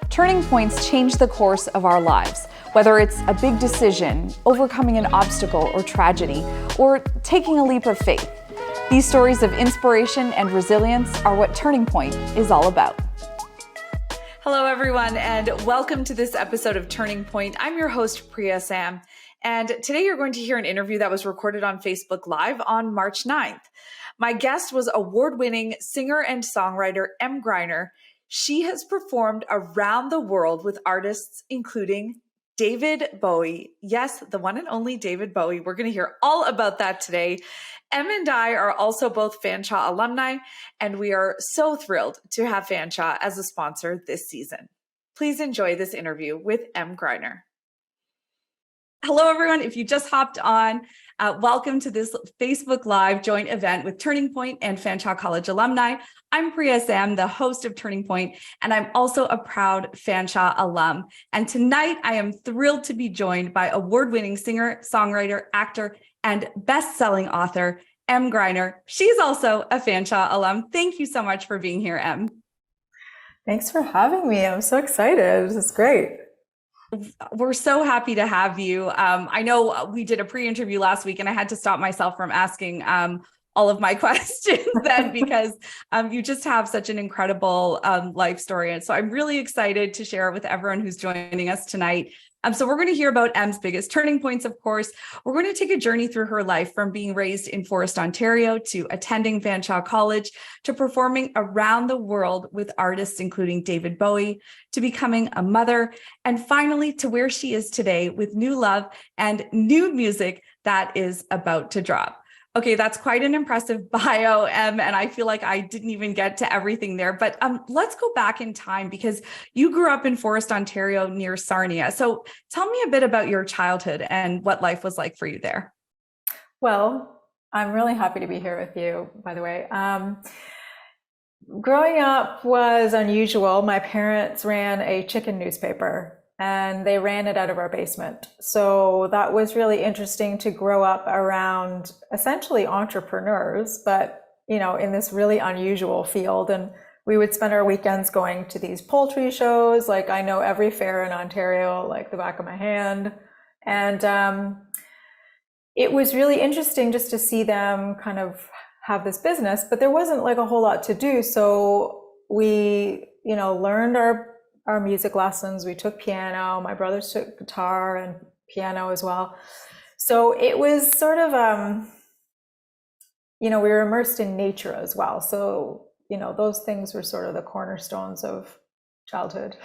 Turning points change the course of our lives, whether it's a big decision, overcoming an obstacle or tragedy, or taking a leap of faith. These stories of inspiration and resilience are what Turning Point is all about. Hello, everyone, and welcome to this episode of Turning Point. I'm your host, Priya Sam, and today you're going to hear an interview that was recorded on Facebook Live on March 9th. My guest was award-winning singer and songwriter Emm Gryner. She has performed around the world with artists including David Bowie. Yes, the one and only David Bowie. We're going to hear all about that today. Emm and I are also both Fanshawe alumni, and we are so thrilled to have Fanshawe as a sponsor this season. Please enjoy this interview with Emm Gryner. Hello, everyone. If you just hopped on, welcome to this Facebook Live joint event with Turning Point and Fanshawe College alumni. I'm Priya Sam, the host of Turning Point, and I'm also a proud Fanshawe alum. And tonight, I am thrilled to be joined by award-winning singer, songwriter, actor, and best-selling author, Emm Gryner. She's also a Fanshawe alum. Thank you so much for being here, Emm. Thanks for having me. I'm so excited. This is great. We're so happy to have you. I know we did a pre-interview last week and I had to stop myself from asking all of my questions then because you just have such an incredible life story. And so I'm really excited to share it with everyone who's joining us tonight. So we're going to hear about Emm's biggest turning points, of course. We're going to take a journey through her life from being raised in Forest, Ontario, to attending Fanshawe College, to performing around the world with artists including David Bowie, to becoming a mother, and finally to where she is today with new love and new music that is about to drop. Okay, that's quite an impressive bio, Emm, and I feel like I didn't even get to everything there. But let's go back in time because you grew up in Forest, Ontario, near Sarnia. So tell me a bit about your childhood and what life was like for you there. Well, I'm really happy to be here with you, by the way. Growing up was unusual. My parents ran a chicken newspaper and they ran it out of our basement. So that was really interesting to grow up around essentially entrepreneurs, but in this really unusual field. And we would spend our weekends going to these poultry shows. Like I know every fair in Ontario, like the back of my hand. And it was really interesting just to see them kind of have this business, but there wasn't like a whole lot to do. So we, learned our music lessons. We took piano. My brothers took guitar and piano as well. So it was sort of, we were immersed in nature as well. So, those things were sort of the cornerstones of childhood.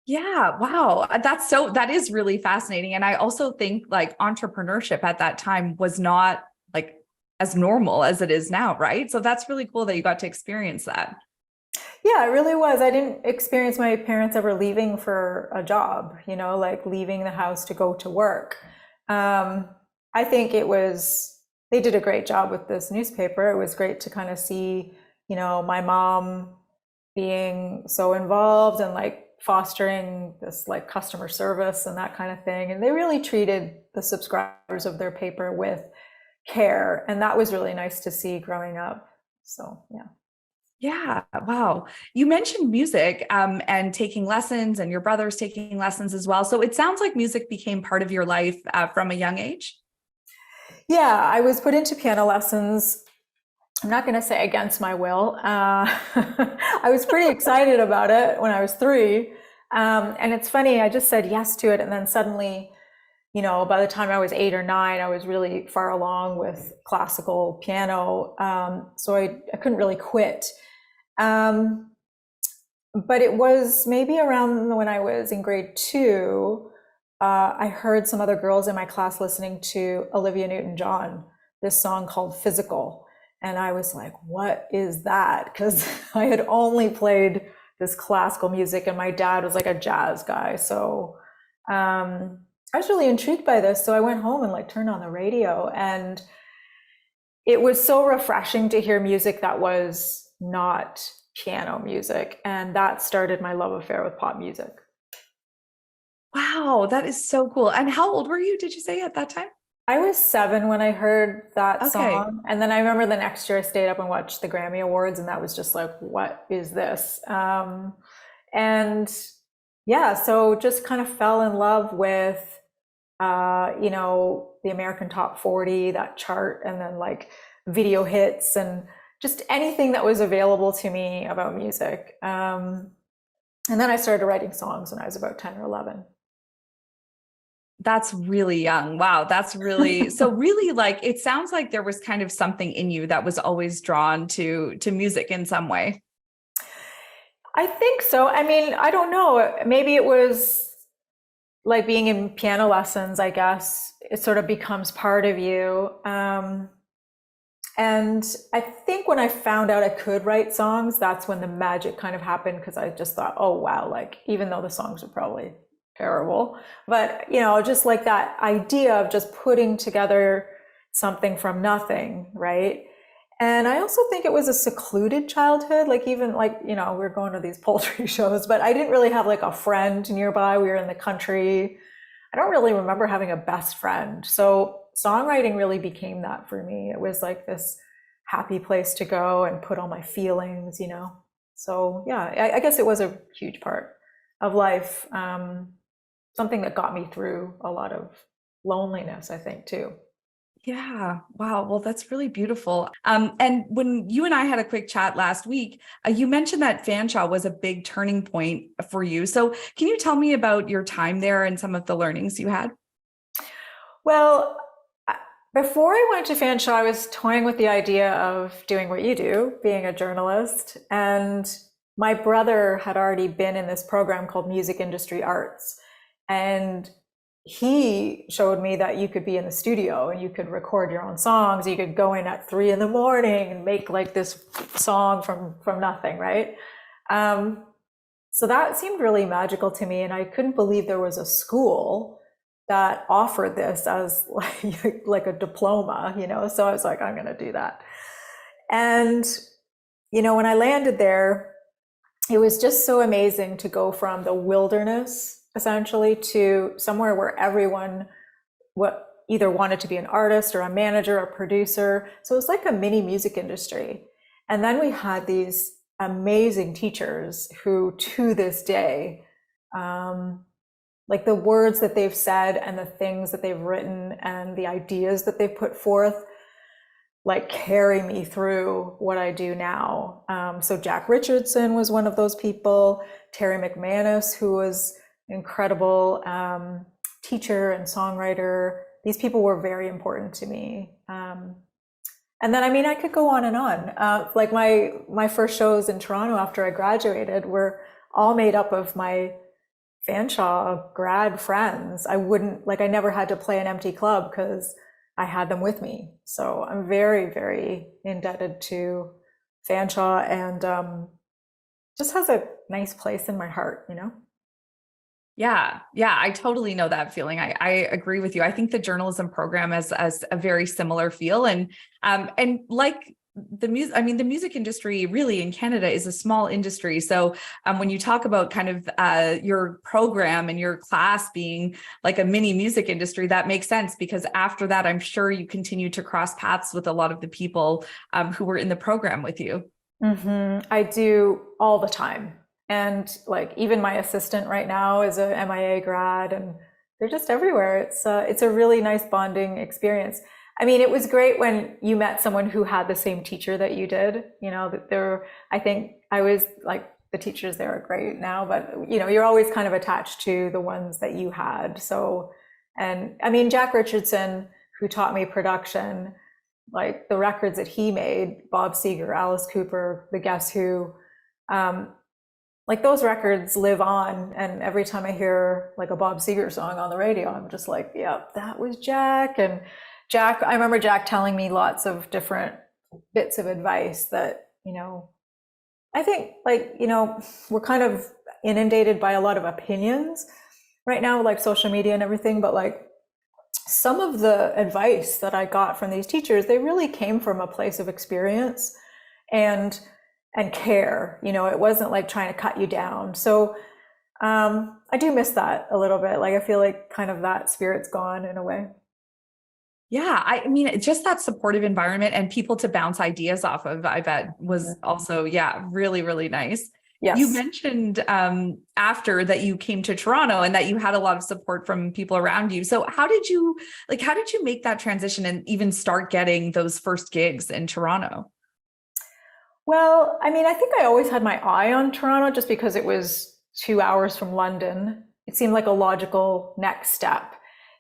Yeah, wow. That is really fascinating. And I also think like entrepreneurship at that time was not like as normal as it is now, right? So that's really cool that you got to experience that. Yeah, it really was. I didn't experience my parents ever leaving for a job, like leaving the house to go to work. I think they did a great job with this newspaper. It was great to kind of see, my mom being so involved and like fostering this like customer service and that kind of thing. And they really treated the subscribers of their paper with care. And that was really nice to see growing up. So, yeah. Yeah, wow. You mentioned music and taking lessons and your brothers taking lessons as well. So it sounds like music became part of your life from a young age. Yeah, I was put into piano lessons. I'm not going to say against my will. I was pretty excited about it when I was 3. And it's funny, I just said yes to it. And then suddenly, by the time I was 8 or 9, I was really far along with classical piano. So I couldn't really quit. But it was maybe around when I was in grade 2, I heard some other girls in my class listening to Olivia Newton-John, this song called Physical. And I was like, what is that? Because I had only played this classical music and my dad was like a jazz guy. So I was really intrigued by this. So I went home and like turned on the radio, and it was so refreshing to hear music that was not piano music. And that started my love affair with pop music. Wow, that is so cool. And how old were you, did you say, at that time? I was 7 when I heard that Okay. song. And then I remember the next year I stayed up and watched the Grammy Awards, and that was just like, what is this? And yeah, so just kind of fell in love with, the American Top 40, that chart, and then like video hits and just anything that was available to me about music. And then I started writing songs when I was about 10 or 11. That's really young. Wow. That's really, so really like, it sounds like there was kind of something in you that was always drawn to music in some way. I think so. I mean, I don't know. Maybe it was like being in piano lessons, I guess. It sort of becomes part of you. And I think when I found out I could write songs, that's when the magic kind of happened, because I just thought, oh, wow, like even though the songs are probably terrible, but just like that idea of just putting together something from nothing, right? And I also think it was a secluded childhood, like even like, we're going to these poultry shows, but I didn't really have like a friend nearby. We were in the country. I don't really remember having a best friend. So songwriting really became that for me. It was like this happy place to go and put all my feelings. So yeah, I guess it was a huge part of life. Something that got me through a lot of loneliness, I think, too. Yeah. Wow. Well, that's really beautiful. And when you and I had a quick chat last week, you mentioned that Fanshawe was a big turning point for you. So can you tell me about your time there and some of the learnings you had? Well, before I went to Fanshawe, I was toying with the idea of doing what you do, being a journalist. And my brother had already been in this program called Music Industry Arts. And he showed me that you could be in the studio and you could record your own songs. You could go in at 3 a.m. and make like this song from nothing, right? So that seemed really magical to me, and I couldn't believe there was a school that offered this as like a diploma, So I was like, I'm going to do that. And when I landed there, it was just so amazing to go from the wilderness essentially to somewhere where everyone either wanted to be an artist or a manager or producer. So it was like a mini music industry. And then we had these amazing teachers who to this day, like the words that they've said and the things that they've written and the ideas that they've put forth, like carry me through what I do now. So Jack Richardson was one of those people, Terry McManus, who was incredible teacher and songwriter. These people were very important to me. And then, I mean, I could go on and on. Like my first shows in Toronto after I graduated were all made up of my Fanshawe grad friends. I never had to play an empty club because I had them with me. So I'm very, very indebted to Fanshawe, and just has a nice place in my heart. Yeah. Yeah. I totally know that feeling. I agree with you. I think the journalism program has a very similar feel, and like the music, I mean, the music industry really in Canada is a small industry. So when you talk about kind of your program and your class being like a mini music industry, that makes sense, because after that, I'm sure you continue to cross paths with a lot of the people who were in the program with you. Mm-hmm. I do all the time. And like even my assistant right now is a MIA grad, and they're just everywhere. It's a really nice bonding experience. I mean, it was great when you met someone who had the same teacher that you did. I think I was like, the teachers there are great now, but you're always kind of attached to the ones that you had. So, and I mean, Jack Richardson, who taught me production, like the records that he made, Bob Seger, Alice Cooper, The Guess Who, like those records live on. And every time I hear like a Bob Seger song on the radio, I'm just like, yeah, that was Jack. And Jack, I remember Jack telling me lots of different bits of advice that, I think like, we're kind of inundated by a lot of opinions right now, like social media and everything. But like some of the advice that I got from these teachers, they really came from a place of experience and care. It wasn't like trying to cut you down. So I do miss that a little bit. Like I feel like kind of that spirit's gone in a way. Yeah, I mean, just that supportive environment and people to bounce ideas off of, I bet was also, yeah, really, really nice. You Yes. mentioned after that you came to Toronto and that you had a lot of support from people around you. So how did you make that transition and even start getting those first gigs in Toronto? Well, I mean, I think I always had my eye on Toronto just because it was 2 hours from London. It seemed like a logical next step.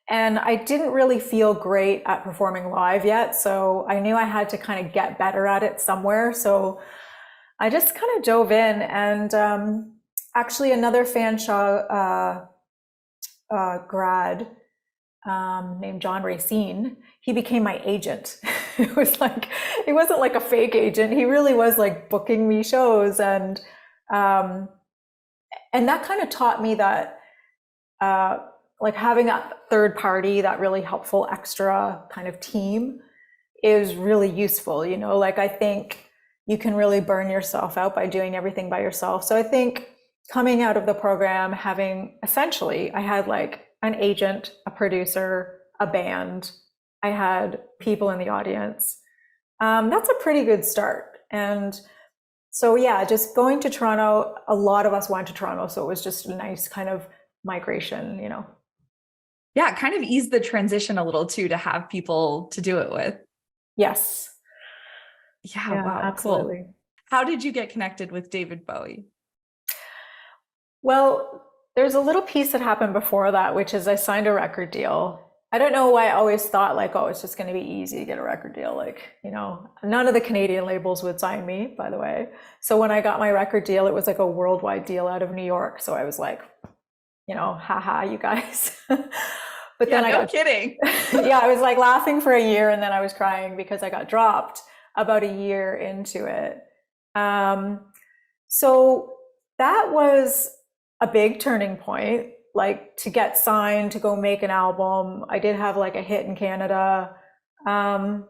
And I didn't really feel great at performing live yet, so I knew I had to kind of get better at it somewhere. So I just kind of dove in, and actually, another Fanshawe grad named John Racine, he became my agent. It was like, it wasn't like a fake agent. He really was like booking me shows, um, and that kind of taught me that uh, like having that third party, that really helpful extra kind of team is really useful. Like I think you can really burn yourself out by doing everything by yourself. So I think coming out of the program, having essentially, I had like an agent, a producer, a band, I had people in the audience. That's a pretty good start. And so, yeah, just going to Toronto, a lot of us went to Toronto. So it was just a nice kind of migration. Yeah, it kind of eased the transition a little too to have people to do it with. Yes. Yeah, Yeah, wow, cool. absolutely. How did you get connected with David Bowie? Well, there's a little piece that happened before that, which is I signed a record deal. I don't know why I always thought like, oh, it's just going to be easy to get a record deal. Like, none of the Canadian labels would sign me, by the way. So when I got my record deal, it was like a worldwide deal out of New York. So I was like, haha, you guys. But Yeah, then I no got, kidding. yeah, I was like laughing for a year and then I was crying because I got dropped about a year into it. Um, so that was a big turning point, like to get signed to go make an album. I did have like a hit in Canada. Um,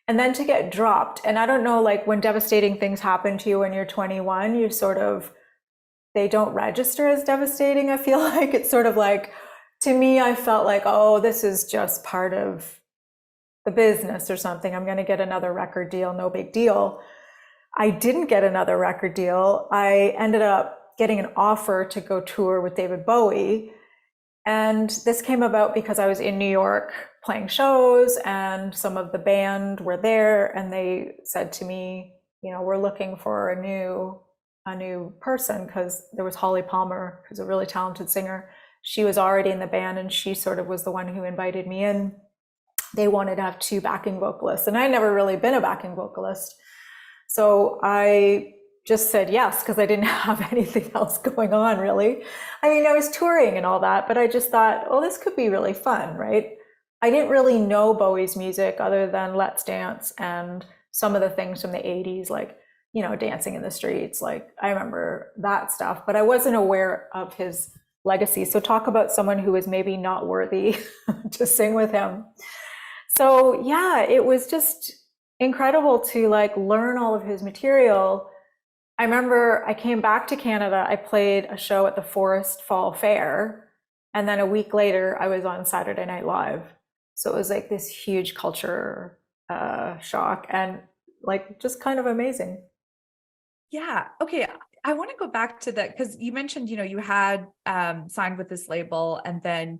and then to get dropped. And I don't know, like when devastating things happen to you when you're 21, you sort of, they don't register as devastating. I feel like it's sort of like, to me, I felt like, oh, this is just part of the business or something. I'm going to get another record deal, no big deal. I didn't get another record deal. I ended up getting an offer to go tour with David Bowie. And this came about because I was in New York playing shows and some of the band were there and they said to me, we're looking for a new person because there was Holly Palmer, who's a really talented singer. She was already in the band and she sort of was the one who invited me in. They wanted to have two backing vocalists and I'd never really been a backing vocalist. So I just said yes because I didn't have anything else going on really. I mean, I was touring and all that, but I just thought, oh, this could be really fun, right? I didn't really know Bowie's music other than Let's Dance and some of the things from the 80s, like, Dancing in the Streets. Like, I remember that stuff, but I wasn't aware of his legacy. So talk about someone who is maybe not worthy to sing with him. So yeah, it was just incredible to like learn all of his material. I remember I came back to Canada, I played a show at the Forest Fall Fair, and then a week later I was on Saturday Night Live. So it was like this huge culture shock and like just kind of amazing. Yeah. Okay. I want to go back to that because you mentioned, you had signed with this label and then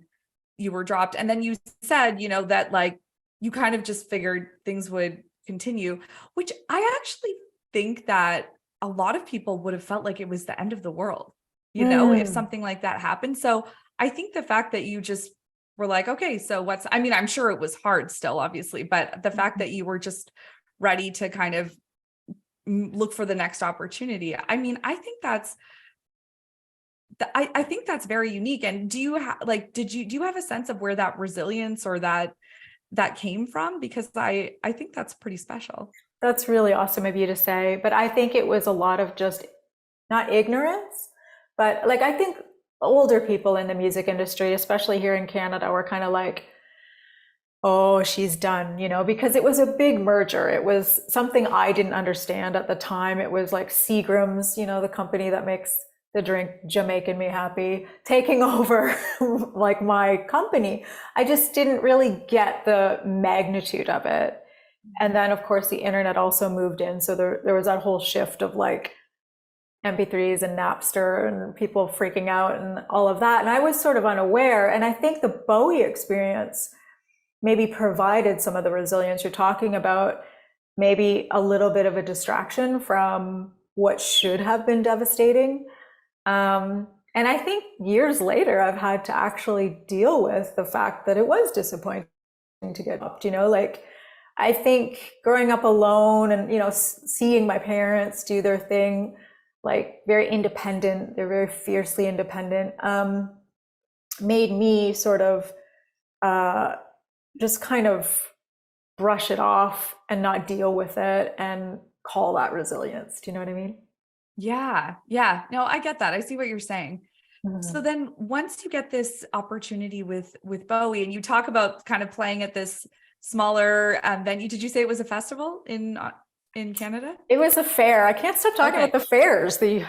you were dropped. And then you said, that like you kind of just figured things would continue, which I actually think that a lot of people would have felt like it was the end of the world, if Mm, something like that happened. So I think the fact that you just were like, okay, so I mean, I'm sure it was hard still, obviously, but the fact that you were just ready to kind of look for the next opportunity. I mean, I think I think that's very unique. And do you do you have a sense of where that resilience or that came from? Because I think that's pretty special. that's really awesome of you to say. But I think it was a lot of just not ignorance, but like I think older people in the music industry, especially here in Canada, were kind of like, oh, she's done, because it was a big merger. It was something I didn't understand at the time. It was like Seagram's, the company that makes the drink Jamaican Me Happy, taking over like my company. I just didn't really get the magnitude of it. And then, of course, the internet also moved in. So there was that whole shift of like, MP3s and Napster and people freaking out and all of that. And I was sort of unaware. And I think the Bowie experience maybe provided some of the resilience you're talking about, maybe a little bit of a distraction from what should have been devastating. And I think years later, I've had to actually deal with the fact that it was disappointing to get up, like, I think growing up alone and, seeing my parents do their thing, like very independent, they're very fiercely independent, made me sort of just kind of brush it off and not deal with it and call that resilience. Do you know what I mean? Yeah. Yeah. No, I get that. I see what you're saying. Mm-hmm. So then once you get this opportunity with Bowie and you talk about kind of playing at this smaller venue, did you say it was a festival in Canada? It was a fair. I can't stop talking about the fairs. The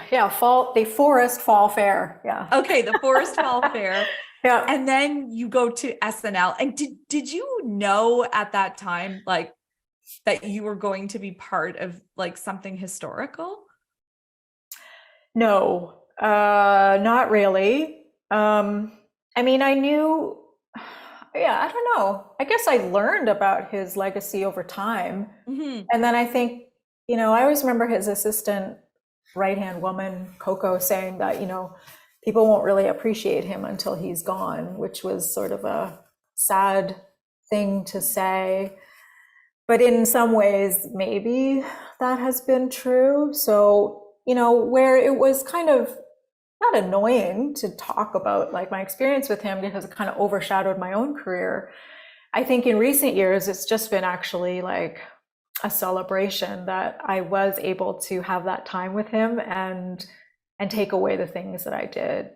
Forest Fall Fair. Yeah. Okay, the Forest Fall Fair. Yeah. And then you go to SNL. And did you know at that time, like, that you were going to be part of like something historical? No, not really. I mean, I knew, I don't know. I guess I learned about his legacy over time. Mm-hmm. And then I think, I always remember his assistant right-hand woman, Coco, saying that, people won't really appreciate him until he's gone, which was sort of a sad thing to say. But in some ways, maybe that has been true. So, where it was kind of not annoying to talk about like my experience with him because it kind of overshadowed my own career. I think in recent years, it's just been actually like a celebration that I was able to have that time with him and take away the things that I did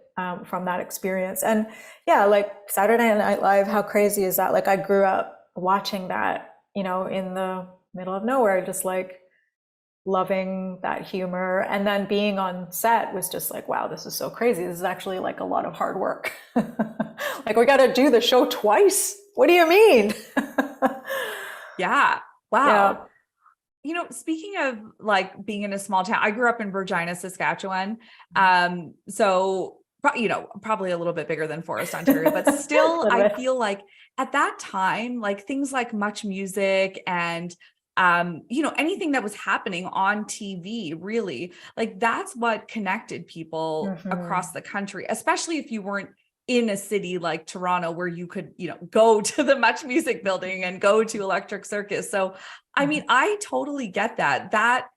from that experience. And yeah, like Saturday Night Live, how crazy is that? Like I grew up watching that, in the middle of nowhere, just like loving that humor. And then being on set was just like, wow, this is so crazy. This is actually like a lot of hard work. Like we got to do the show twice. What do you mean? Yeah. Wow. Yeah. Speaking of like being in a small town, I grew up in Regina, Saskatchewan. So, probably a little bit bigger than Forest, Ontario, but still, I feel like at that time, like things like Much Music and, anything that was happening on TV, really, like that's what connected people across the country, especially if you weren't in a city like Toronto where you could, go to the Much Music building and go to Electric Circus. So, I mean, I totally get that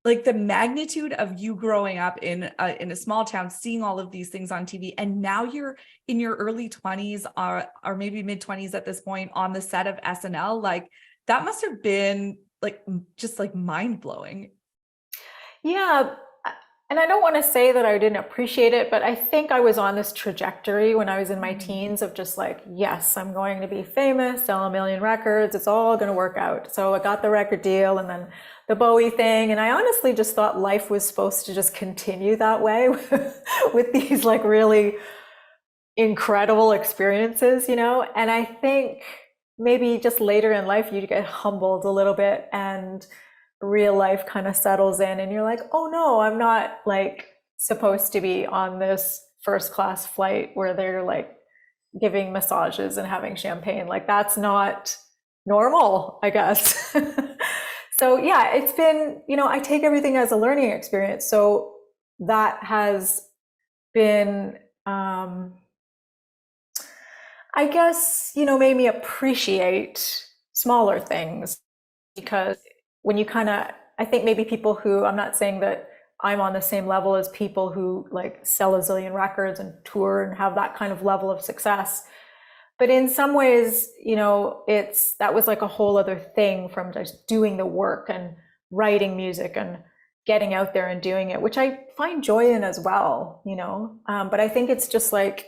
like the magnitude of you growing up in a small town, seeing all of these things on TV, and now you're in your early 20s or maybe mid 20s at this point on the set of SNL, like that must have been like just like mind blowing. Yeah. And I don't want to say that I didn't appreciate it, but I think I was on this trajectory when I was in my teens of just like, yes, I'm going to be famous, sell 1 million records. It's all going to work out. So I got the record deal and then the Bowie thing. And I honestly just thought life was supposed to just continue that way with these like really incredible experiences, And I think maybe just later in life, you get humbled a little bit and real life kind of settles in and you're like, oh no, I'm not like supposed to be on this first class flight where they're like giving massages and having champagne. Like that's not normal, I guess. So yeah, it's been, I take everything as a learning experience. So that has been, I guess, made me appreciate smaller things because when you I think maybe people who, I'm not saying that I'm on the same level as people who like sell a zillion records and tour and have that kind of level of success. But in some ways, that was like a whole other thing from just doing the work and writing music and getting out there and doing it, which I find joy in as well, but I think it's just like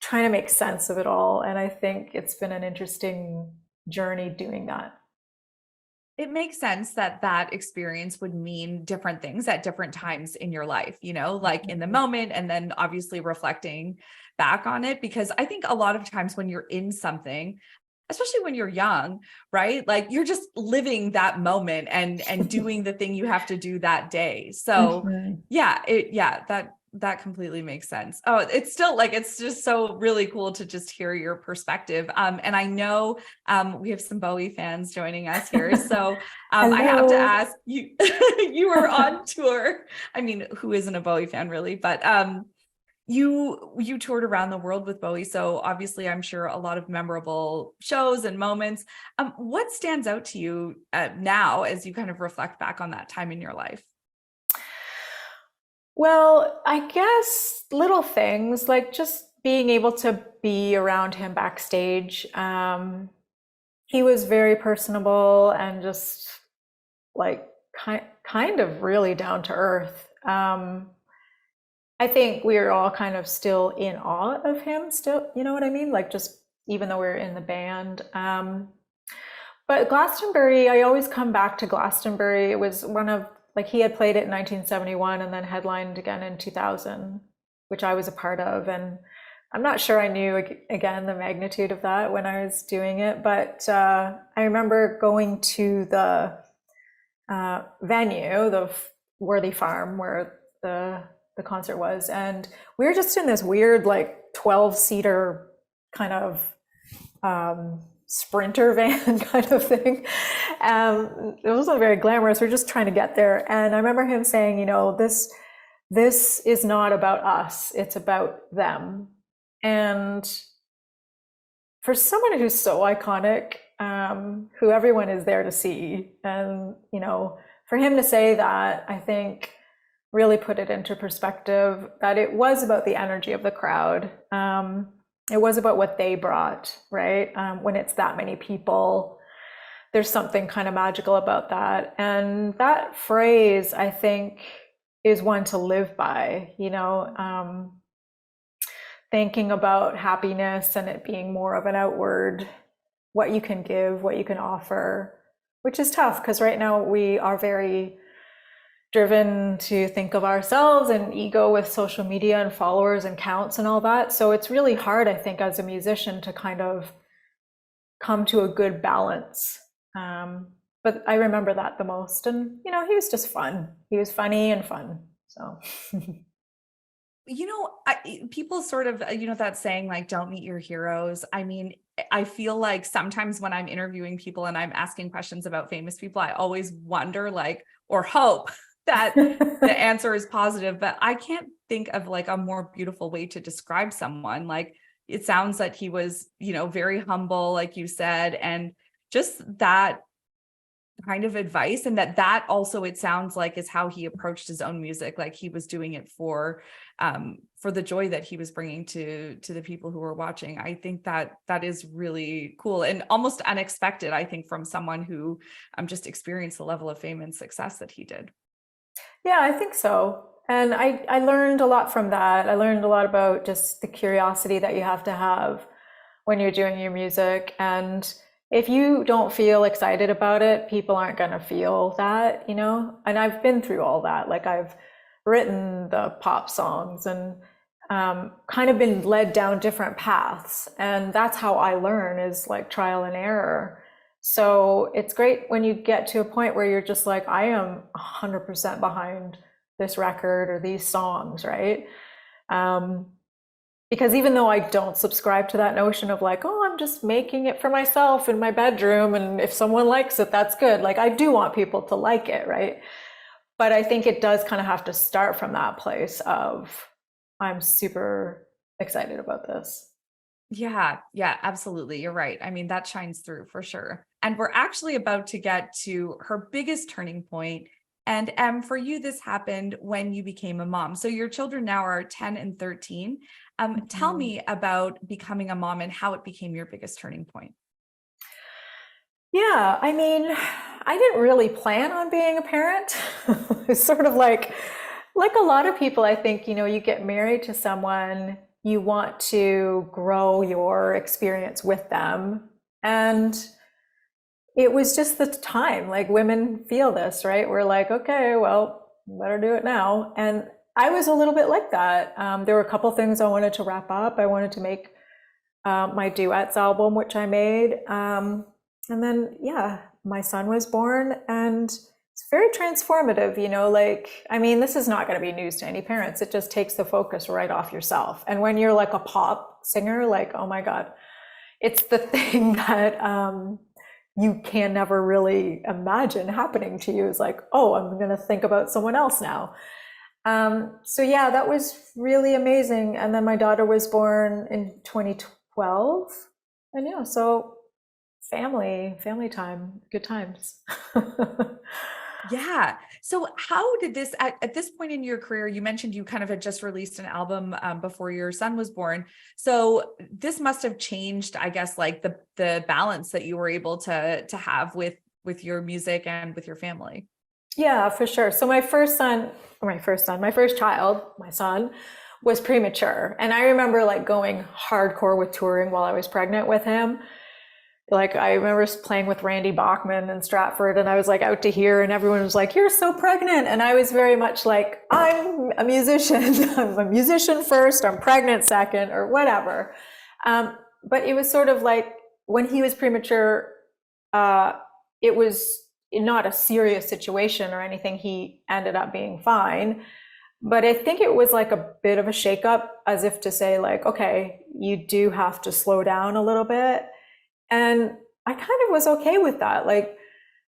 trying to make sense of it all. And I think it's been an interesting journey doing that. It makes sense that experience would mean different things at different times in your life, like in the moment, and then obviously reflecting back on it, because I think a lot of times when you're in something, especially when you're young, right? Like you're just living that moment and doing the thing you have to do that day. So that completely makes sense. Oh, it's still like, it's just so really cool to just hear your perspective. And I know we have some Bowie fans joining us here. So I have to ask you, you were on tour. I mean, who isn't a Bowie fan really, but you toured around the world with Bowie. So obviously I'm sure a lot of memorable shows and moments. What stands out to you now as you kind of reflect back on that time in your life? Well, I guess little things like just being able to be around him backstage. He was very personable and just like kind of really down to earth. I think we are all kind of still in awe of him still, you know what I mean? Like just even though we're in the band. But Glastonbury, I always come back to Glastonbury. It was one of, like he had played it in 1971 and then headlined again in 2000, which I was a part of. And I'm not sure I knew, again, the magnitude of that when I was doing it. But I remember going to the venue, the Worthy Farm, where the concert was. And we were just in this weird, like 12-seater kind of sprinter van kind of thing. It wasn't very glamorous. We're just trying to get there. And I remember him saying, you know, this is not about us. It's about them. And for someone who's so iconic, who everyone is there to see, and, you know, for him to say that, I think really put it into perspective that it was about the energy of the crowd. It was about what they brought, right? When it's that many people, there's something kind of magical about that. And that phrase, I think, is one to live by, you know, thinking about happiness and it being more of an outward, what you can give, what you can offer, which is tough because right now we are very driven to think of ourselves and ego with social media and followers and counts and all that. So it's really hard, I think, as a musician to kind of come to a good balance. But I remember that the most. And, you know, he was just fun. He was funny and fun. So. You know, people sort of, you know, that saying like, don't meet your heroes. I mean, I feel like sometimes when I'm interviewing people and I'm asking questions about famous people, I always wonder like, or hope that the answer is positive, but I can't think of like a more beautiful way to describe someone. Like it sounds like he was, you know, very humble, like you said, and just that kind of advice. And that also, it sounds like, is how he approached his own music. Like he was doing it for the joy that he was bringing to the people who were watching. I think that is really cool and almost unexpected, I think, from someone who just experienced the level of fame and success that he did. Yeah, I think so. And I learned a lot from that. I learned a lot about just the curiosity that you have to have when you're doing your music. And if you don't feel excited about it, people aren't going to feel that, you know? And I've been through all that. Like I've written the pop songs and kind of been led down different paths. And that's how I learn, is like trial and error. So it's great when you get to a point where you're just like, I am 100% behind this record or these songs, right? Because even though I don't subscribe to that notion of like, oh, I'm just making it for myself in my bedroom, and if someone likes it, that's good. Like I do want people to like it, right? But I think it does kind of have to start from that place of, I'm super excited about this. Yeah, absolutely. You're right. I mean, that shines through for sure. And we're actually about to get to her biggest turning point. And for you, this happened when you became a mom. So your children now are 10 and 13. Tell me about becoming a mom and how it became your biggest turning point. Yeah, I mean, I didn't really plan on being a parent. It's sort of like a lot of people, I think, you know, you get married to someone, you want to grow your experience with them. And it was just the time, like women feel this, right? We're like, okay, well, better do it now. And I was a little bit like that. There were a couple things I wanted to wrap up. I wanted to make my duets album, which I made. And then, yeah, my son was born, and it's very transformative, you know, like, I mean, this is not going to be news to any parents. It just takes the focus right off yourself. And when you're like a pop singer, like, oh my God, it's the thing that you can never really imagine happening to you. Is like, oh, I'm going to think about someone else now. So yeah, that was really amazing. And then my daughter was born in 2012. And yeah, so family time, good times. Yeah. So how did this, at this point in your career, you mentioned you kind of had just released an album before your son was born. So this must have changed, I guess, like the balance that you were able to have with your music and with your family. Yeah, for sure. So my first child, my son, was premature. And I remember like going hardcore with touring while I was pregnant with him. Like I remember playing with Randy Bachman in Stratford, and I was like out to here, and everyone was like, "You're so pregnant." And I was very much like, I'm a musician. I'm a musician first, I'm pregnant second, or whatever. But it was sort of like when he was premature, it was not a serious situation or anything. He ended up being fine. But I think it was like a bit of a shakeup, as if to say like, okay, you do have to slow down a little bit. And I kind of was okay with that. Like,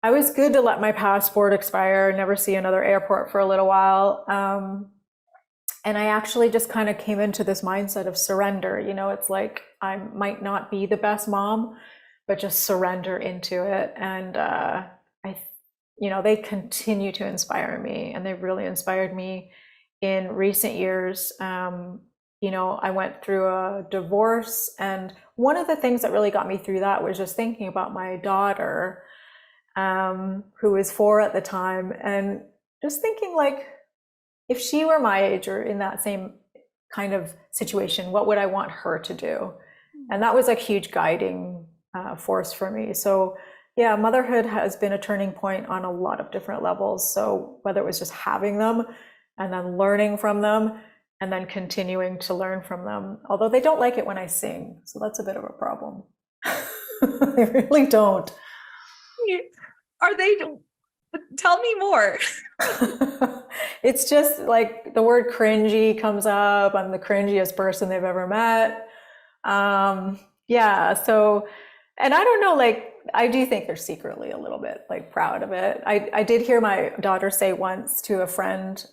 I was good to let my passport expire, never see another airport for a little while. And I actually just kind of came into this mindset of surrender. You know, it's like I might not be the best mom, but just surrender into it. And they continue to inspire me, and they've really inspired me in recent years. I went through a divorce, and one of the things that really got me through that was just thinking about my daughter, who was 4 at the time, and just thinking like, if she were my age or in that same kind of situation, what would I want her to do? And that was a huge guiding force for me. So yeah, motherhood has been a turning point on a lot of different levels. So whether it was just having them and then learning from them, and then continuing to learn from them. Although they don't like it when I sing, so that's a bit of a problem. They really don't. Are they? Tell me more. It's just like the word cringy comes up. I'm the cringiest person they've ever met. Yeah, so, and I don't know, like, I do think they're secretly a little bit like proud of it. I did hear my daughter say once to a friend,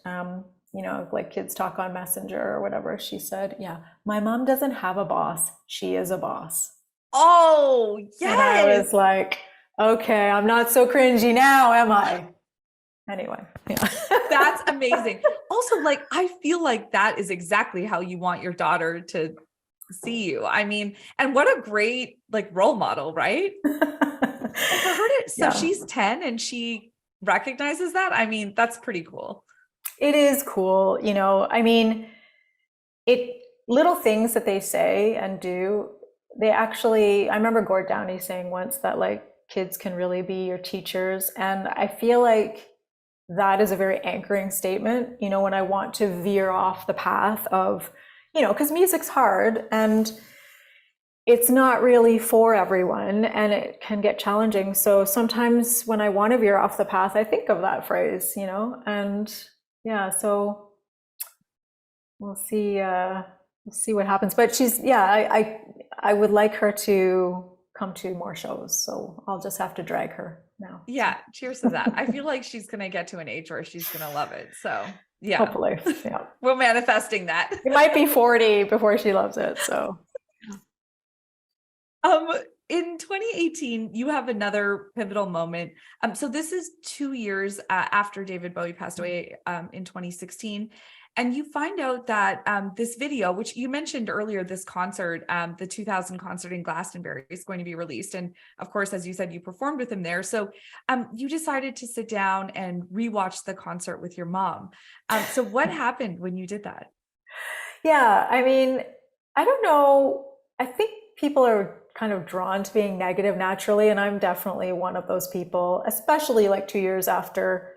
like kids talk on Messenger or whatever. She said, yeah, my mom doesn't have a boss. She is a boss. Oh, yes. And I was like, okay, I'm not so cringy now, am I? Anyway, yeah. That's amazing. Also, like, I feel like that is exactly how you want your daughter to see you. I mean, and what a great like role model, right? And for her to, so she's 10 and she recognizes that. I mean, that's pretty cool. It is cool. I mean, little things that they say and do, I remember Gord Downey saying once that like kids can really be your teachers. And I feel like that is a very anchoring statement, when I want to veer off the path of, because music's hard and it's not really for everyone and it can get challenging. So sometimes when I want to veer off the path, I think of that phrase, and yeah, so we'll see what happens. But I would like her to come to more shows, so I'll just have to drag her now. Yeah, cheers to that. I feel like she's gonna get to an age where she's gonna love it. So yeah, hopefully, yeah. We're manifesting that. It might be 40 before she loves it. So in 2018, you have another pivotal moment. So this is 2 years after David Bowie passed away in 2016. And you find out that this video, which you mentioned earlier, this concert, the 2000 concert in Glastonbury is going to be released. And of course, as you said, you performed with him there. So you decided to sit down and rewatch the concert with your mom. So what happened when you did that? Yeah, I mean, I don't know. I think people are kind of drawn to being negative naturally. And I'm definitely one of those people, especially like 2 years after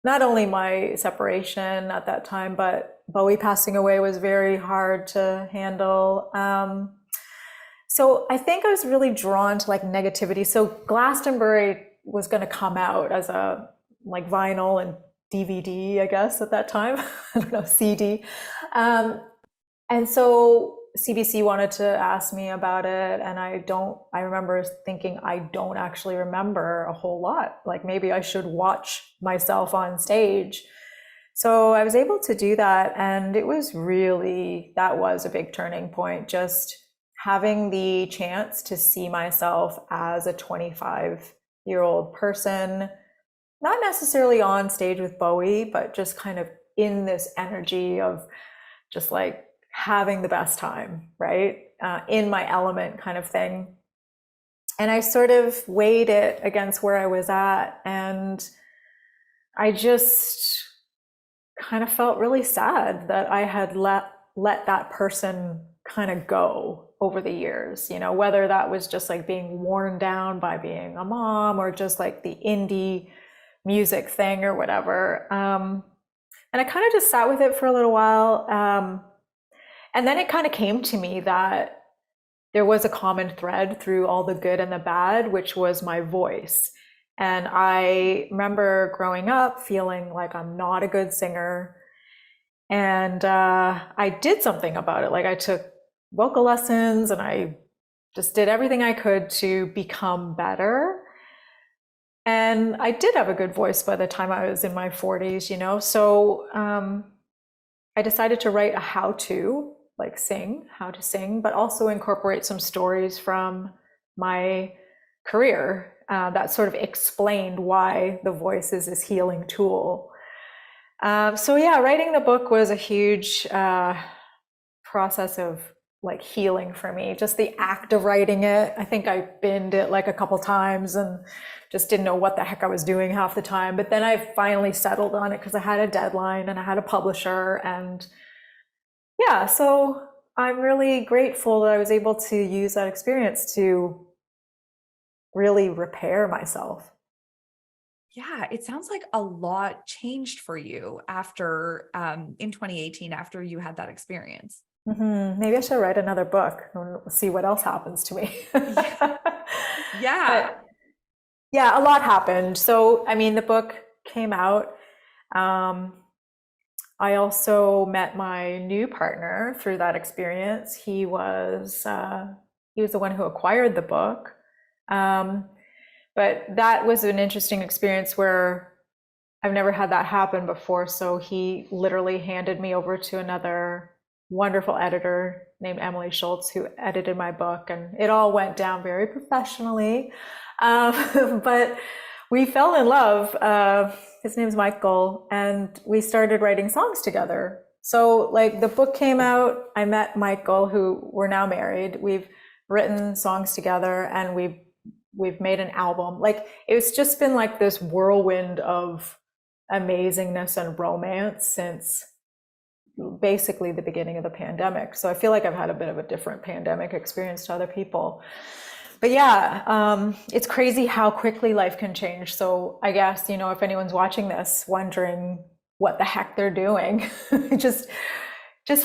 not only my separation at that time, but Bowie passing away was very hard to handle. So I think I was really drawn to like negativity. So Glastonbury was going to come out as a like vinyl and DVD, I guess, at that time. I don't know, CD. Um, and so CBC wanted to ask me about it. And I remember thinking, I don't actually remember a whole lot. Like maybe I should watch myself on stage. So I was able to do that. And it was really, that was a big turning point. Just having the chance to see myself as a 25-year-old person, not necessarily on stage with Bowie, but just kind of in this energy of just like having the best time, right? In my element kind of thing. And I sort of weighed it against where I was at. And I just kind of felt really sad that I had let that person kind of go over the years, you know, whether that was just like being worn down by being a mom or just like the indie music thing or whatever. And I kind of just sat with it for a little while. And then it kind of came to me that there was a common thread through all the good and the bad, which was my voice. And I remember growing up feeling like I'm not a good singer. And I did something about it. Like I took vocal lessons and I just did everything I could to become better. And I did have a good voice by the time I was in my 40s, you know? So I decided to write a how to sing, but also incorporate some stories from my career that sort of explained why the voice is this healing tool. So yeah, writing the book was a huge process of like healing for me. Just the act of writing it. I think I binned it like a couple times and just didn't know what the heck I was doing half the time. But then I finally settled on it because I had a deadline and I had a publisher. And yeah, so I'm really grateful that I was able to use that experience to really repair myself. Yeah, it sounds like a lot changed for you after in 2018 after you had that experience. Maybe I should write another book and see what else happens to me. Yeah. But yeah, a lot happened. So, I mean, the book came out. I also met my new partner through that experience. He was the one who acquired the book. But that was an interesting experience where I've never had that happen before. So he literally handed me over to another wonderful editor named Emily Schultz, who edited my book, and it all went down very professionally. But we fell in love. His name's Michael, and we started writing songs together. So like the book came out, I met Michael, who we're now married. We've written songs together, and we've made an album. Like it's just been like this whirlwind of amazingness and romance since basically the beginning of the pandemic. So I feel like I've had a bit of a different pandemic experience to other people. But yeah, it's crazy how quickly life can change. So I guess, you know, if anyone's watching this wondering what the heck they're doing, just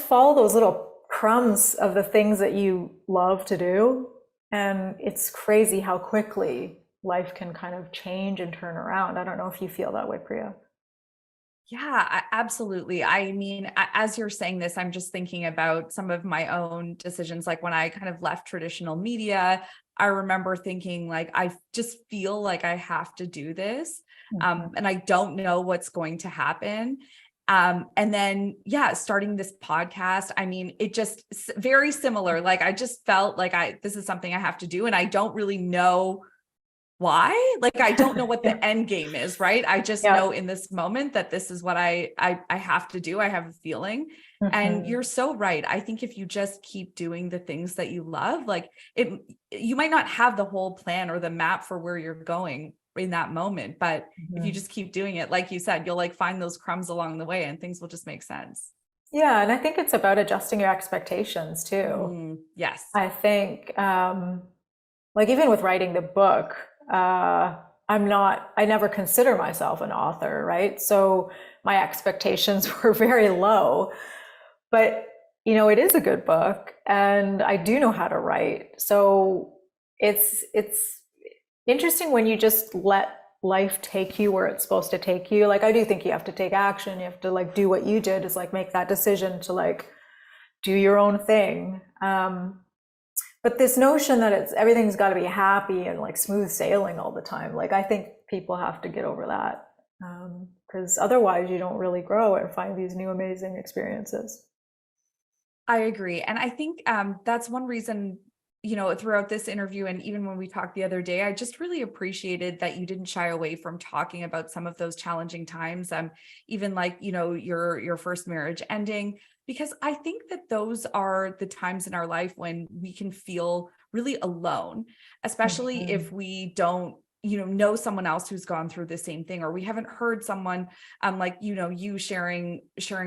follow those little crumbs of the things that you love to do. And it's crazy how quickly life can kind of change and turn around. I don't know if you feel that way, Priya. Yeah, absolutely. I mean, as you're saying this, I'm just thinking about some of my own decisions. Like when I kind of left traditional media, I remember thinking like, I just feel like I have to do this. And I don't know what's going to happen. And then, yeah, starting this podcast, I mean, it just very similar. Like, I just felt like this is something I have to do. And I don't really know why. Like, I don't know what the end game is, right? I just know in this moment that this is what I have to do. I have a feeling. And you're so right. I think if you just keep doing the things that you love, like you might not have the whole plan or the map for where you're going in that moment, but if you just keep doing it, like you said, you'll like find those crumbs along the way and things will just make sense. Yeah, and I think it's about adjusting your expectations too. Yes. I think like even with writing the book, I never consider myself an author, right? So my expectations were very low. But it is a good book, and I do know how to write. So it's interesting when you just let life take you where it's supposed to take you. Like, I do think you have to take action. You have to like do what you did, is like make that decision to like do your own thing. But this notion that everything's got to be happy and like smooth sailing all the time, like I think people have to get over that, because otherwise you don't really grow and find these new amazing experiences. I agree. And I think that's one reason, throughout this interview and even when we talked the other day, I just really appreciated that you didn't shy away from talking about some of those challenging times, even like, your first marriage ending, because I think that those are the times in our life when we can feel really alone, especially Mhm. if we don't know someone else who's gone through the same thing, or we haven't heard someone like you sharing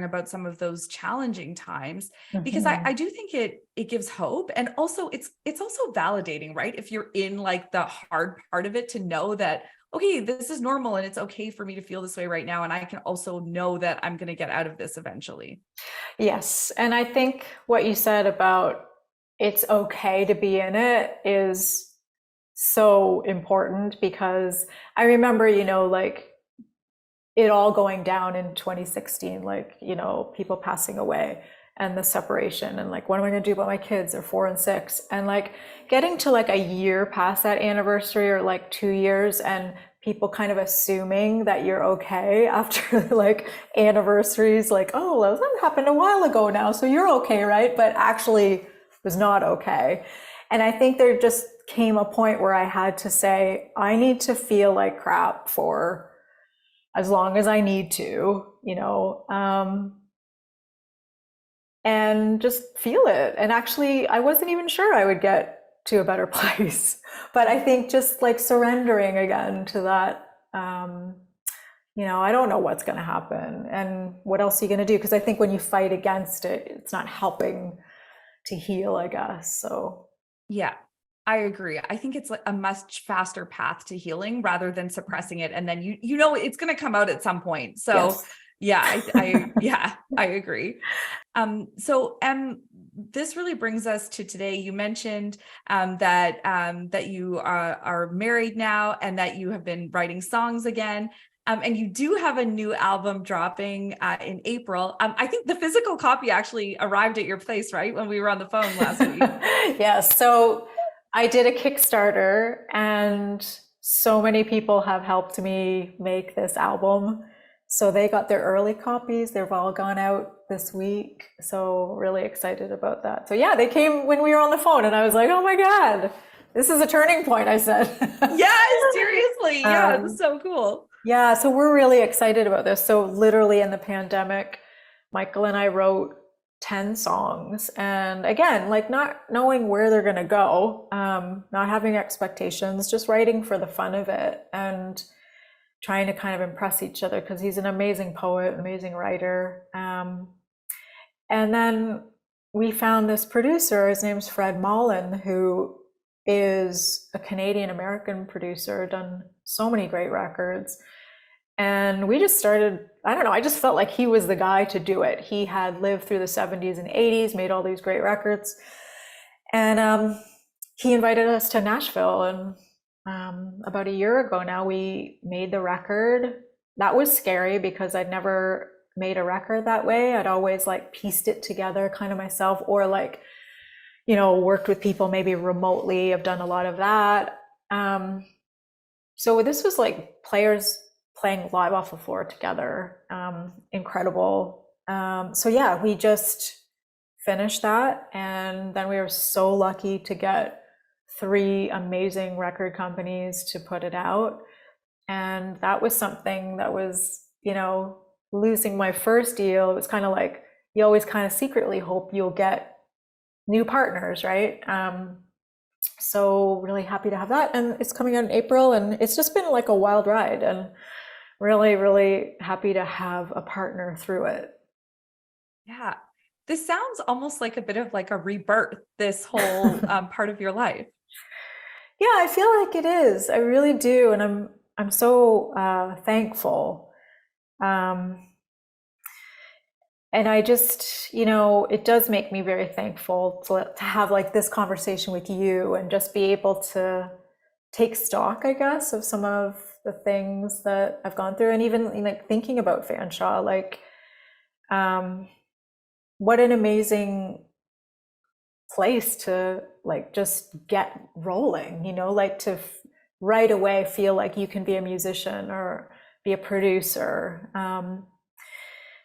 about some of those challenging times, because I Mhm. do think it gives hope. And also it's also validating, right? If you're in like the hard part of it, to know that, okay, this is normal and it's okay for me to feel this way right now. And I can also know that I'm going to get out of this eventually. Yes. And I think what you said about it's okay to be in it is so important, because I remember, like it all going down in 2016, like, people passing away and the separation, and like, what am I going to do about my kids? They're 4 and 6. And like getting to like a year past that anniversary, or like 2 years, and people kind of assuming that you're okay after like anniversaries, like, oh, well, that happened a while ago now, so you're okay, right? But actually was not okay. And I think there just came a point where I had to say, I need to feel like crap for as long as I need to, and just feel it. And actually, I wasn't even sure I would get to a better place. But I think just like surrendering again to that, I don't know what's going to happen and what else are you going to do? Because I think when you fight against it, it's not helping to heal, I guess. So, Yeah, I agree. I think it's like a much faster path to healing rather than suppressing it. And then it's going to come out at some point. So yes. yeah, yeah, I agree. So this really brings us to today. You mentioned that you are married now and that you have been writing songs again. And you do have a new album dropping in April. I think the physical copy actually arrived at your place, right? When we were on the phone last week. Yes. So I did a Kickstarter, and so many people have helped me make this album. So they got their early copies. They've all gone out this week. So really excited about that. So yeah, they came when we were on the phone, and I was like, oh my God, this is a turning point, I said. Yes, seriously. Yeah, that's um, so cool. yeah, so we're really excited about this. So literally in the pandemic, Michael and I wrote 10 songs. And again, like not knowing where they're going to go, not having expectations, just writing for the fun of it and trying to kind of impress each other, because he's an amazing poet, amazing writer. And then we found this producer, his name's Fred Mullen, who is a Canadian American producer, done so many great records. And we just started, I don't know, I just felt like he was the guy to do it. He had lived through the 70s and 80s, made all these great records. And he invited us to Nashville. And about a year ago now, we made the record. That was scary because I'd never made a record that way. I'd always like pieced it together kind of myself, or like, worked with people maybe remotely. I've done a lot of that. So this was like players playing live off the floor together. Incredible. So yeah, we just finished that, and then we were so lucky to get 3 amazing record companies to put it out. And that was something that was, losing my first deal. It was kind of like you always kind of secretly hope you'll get new partners, right? So really happy to have that, and it's coming out in April, and it's just been like a wild ride, and really, really happy to have a partner through it. Yeah. This sounds almost like a bit of like a rebirth, this whole part of your life. Yeah, I feel like it is. I really do, and I'm so thankful. Um, And I just, it does make me very thankful to have like this conversation with you and just be able to take stock, I guess, of some of the things that I've gone through. And even like thinking about Fanshawe, like, what an amazing place to like just get rolling, like to right away feel like you can be a musician or be a producer.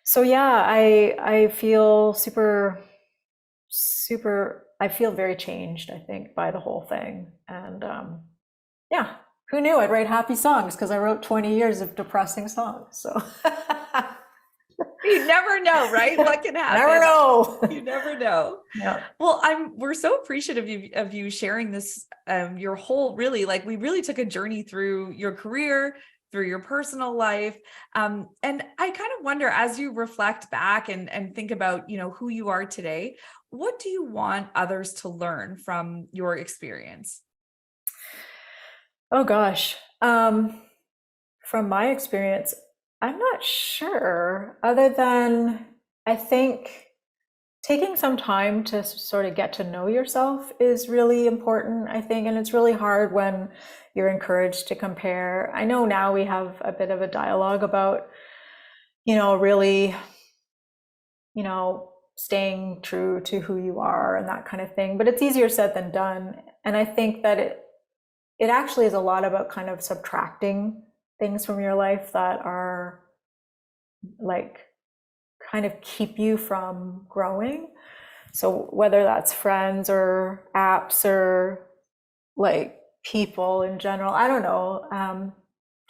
So yeah, I feel I feel very changed, I think, by the whole thing. And yeah, who knew I'd write happy songs, because I wrote 20 years of depressing songs. So You never know, right? What can happen? Never know. You never know. Yeah. Well, we're so appreciative of you sharing this, your whole, really, like, we really took a journey through your career, through your personal life. And I kind of wonder, as you reflect back and think about, who you are today, what do you want others to learn from your experience? Oh gosh. From my experience, I'm not sure, other than I think taking some time to sort of get to know yourself is really important, I think. And it's really hard when you're encouraged to compare. I know now we have a bit of a dialogue about, really, staying true to who you are and that kind of thing. But it's easier said than done. And I think that it actually is a lot about kind of subtracting things from your life that are like kind of keep you from growing. So whether that's friends or apps or like people in general, I don't know.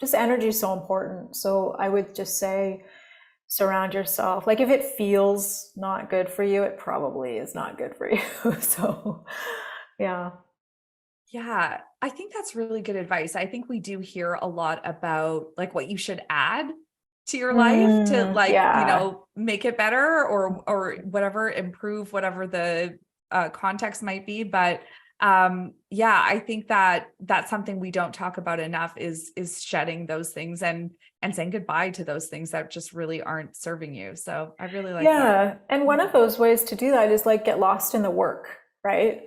Just energy is so important. So I would just say surround yourself. Like if it feels not good for you, it probably is not good for you. So yeah. Yeah, I think that's really good advice. I think we do hear a lot about like what you should add to your life to like, Yeah. make it better or whatever, improve whatever the context might be. But yeah, I think that that's something we don't talk about enough is shedding those things and saying goodbye to those things that just really aren't serving you. So I really like that. Yeah. And one of those ways to do that is like get lost in the work, right?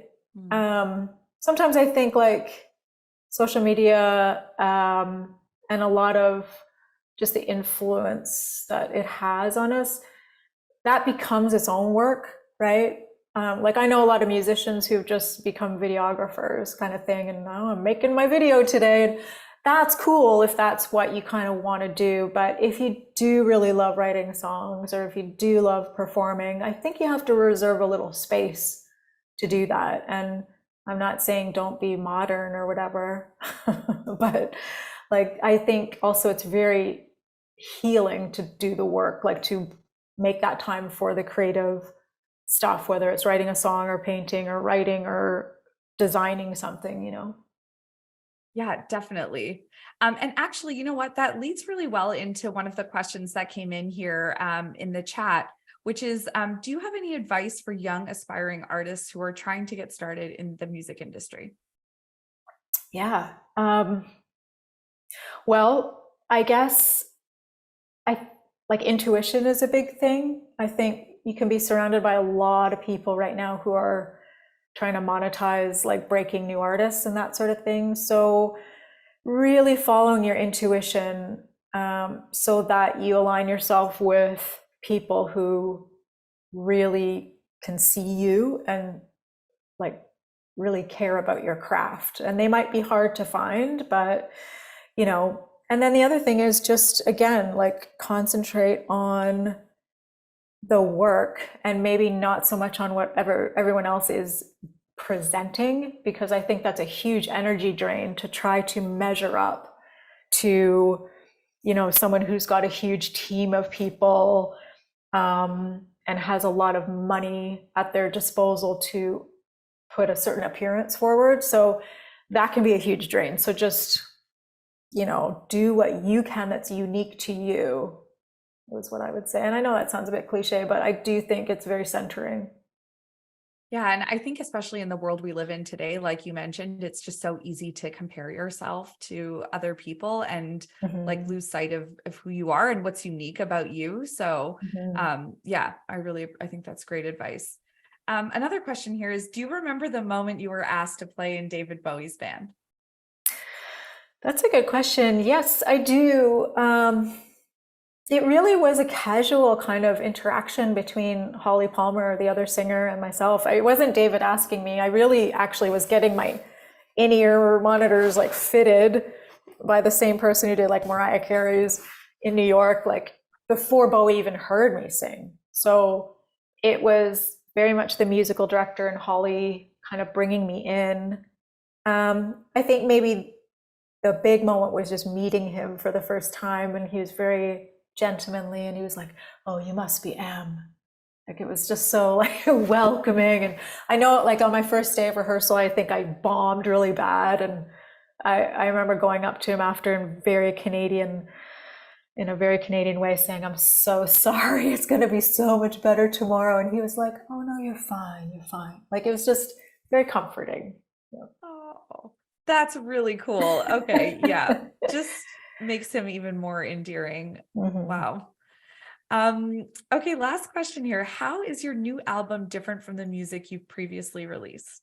Sometimes I think like social media and a lot of just the influence that it has on us, that becomes its own work, right? Like I know a lot of musicians who've just become videographers kind of thing, and now I'm making my video today. And that's cool if that's what you kind of want to do. But if you do really love writing songs or if you do love performing, I think you have to reserve a little space to do that. And I'm not saying don't be modern or whatever, but like I think also it's very healing to do the work, like to make that time for the creative stuff, whether it's writing a song or painting or writing or designing something. Yeah, definitely. And actually, you know what? That leads really well into one of the questions that came in here in the chat, which is, do you have any advice for young aspiring artists who are trying to get started in the music industry? Yeah. Well, I guess I like intuition is a big thing. I think you can be surrounded by a lot of people right now who are trying to monetize like breaking new artists and that sort of thing. So really following your intuition, so that you align yourself with people who really can see you and like really care about your craft. And they might be hard to find, but and then the other thing is just, again, like concentrate on the work and maybe not so much on whatever everyone else is presenting, because I think that's a huge energy drain to try to measure up to, someone who's got a huge team of people, and has a lot of money at their disposal to put a certain appearance forward. So that can be a huge drain. So just, do what you can that's unique to you, is what I would say. And I know that sounds a bit cliche, but I do think it's very centering. Yeah. And I think especially in the world we live in today, like you mentioned, it's just so easy to compare yourself to other people and like Mhm. lose sight of who you are and what's unique about you. So Mhm. yeah, I think that's great advice. Another question here is, do you remember the moment you were asked to play in David Bowie's band? That's a good question. Yes, I do. It really was a casual kind of interaction between Holly Palmer, the other singer, and myself. It wasn't David asking me. I really actually was getting my in-ear monitors like fitted by the same person who did like Mariah Carey's in New York, like before Bowie even heard me sing. So it was very much the musical director and Holly kind of bringing me in. I think maybe the big moment was just meeting him for the first time, and he was very gentlemanly, and he was like, "Oh, you must be Emm." Like it was just so like welcoming. And I know like on my first day of rehearsal, I think I bombed really bad, and I remember going up to him after in a very Canadian way, saying, "I'm so sorry. It's going to be so much better tomorrow." And he was like, "Oh no, you're fine. You're fine." Like it was just very comforting. Yeah. Oh, that's really cool. Okay. Yeah. Just makes him even more endearing. Mhm. Wow. Okay, last question here. How is your new album different from the music you've previously released?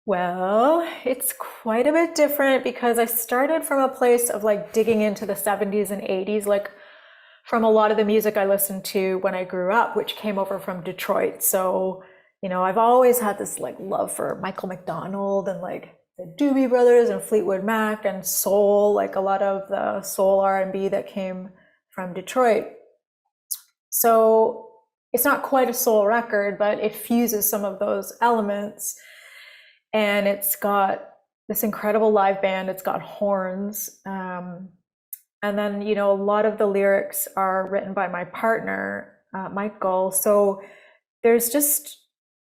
Well, it's quite a bit different because I started from a place of like digging into the 70s and 80s, like from a lot of the music I listened to when I grew up, which came over from Detroit. So, I've always had this like love for Michael McDonald and like the Doobie Brothers and Fleetwood Mac and soul, like a lot of the soul R&B that came from Detroit. So it's not quite a soul record, but it fuses some of those elements. And it's got this incredible live band. It's got horns. And then, a lot of the lyrics are written by my partner, Michael. So there's just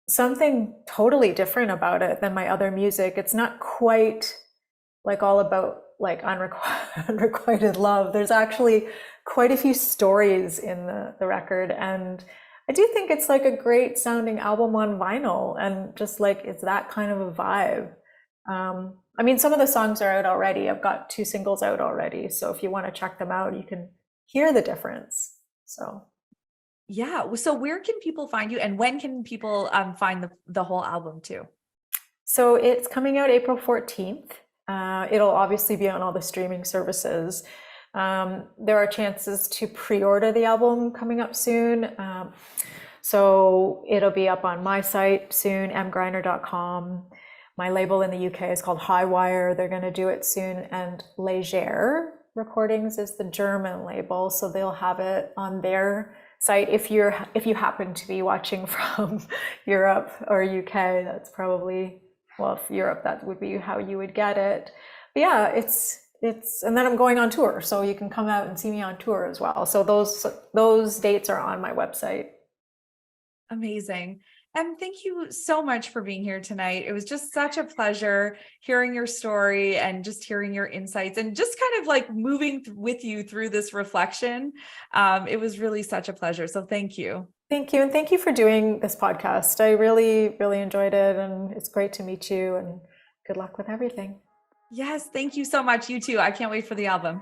something totally different about it than my other music. It's not quite like all about like unrequited love. There's actually quite a few stories in the record. And I do think it's like a great sounding album on vinyl, and just like it's that kind of a vibe. I mean, some of the songs are out already. I've got 2 singles out already. So if you want to check them out, you can hear the difference. So. Yeah. So where can people find you and when can people find the whole album too? So it's coming out April 14th. It'll obviously be on all the streaming services. There are chances to pre-order the album coming up soon. So it'll be up on my site soon, emmgryner.com. My label in the UK is called Highwire. They're going to do it soon. And Leger Recordings is the German label, so they'll have it on their site. If you happen to be watching from Europe or UK, that's probably, well, if Europe, that would be how you would get it. But yeah, it's and then I'm going on tour, so you can come out and see me on tour as well. So those dates are on my website. Amazing. And thank you so much for being here tonight. It was just such a pleasure hearing your story and just hearing your insights and just kind of like moving with you through this reflection. It was really such a pleasure. So thank you. Thank you. And thank you for doing this podcast. I really, really enjoyed it. And it's great to meet you, and good luck with everything. Yes, thank you so much. You too. I can't wait for the album.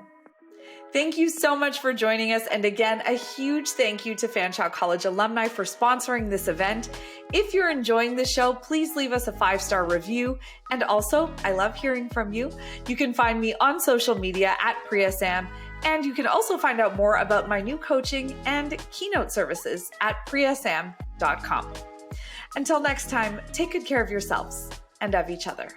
Thank you so much for joining us. And again, a huge thank you to Fanshawe College alumni for sponsoring this event. If you're enjoying the show, please leave us a 5-star review. And also, I love hearing from you. You can find me on social media at PriyaSam. And you can also find out more about my new coaching and keynote services at priyasam.com. Until next time, take good care of yourselves and of each other.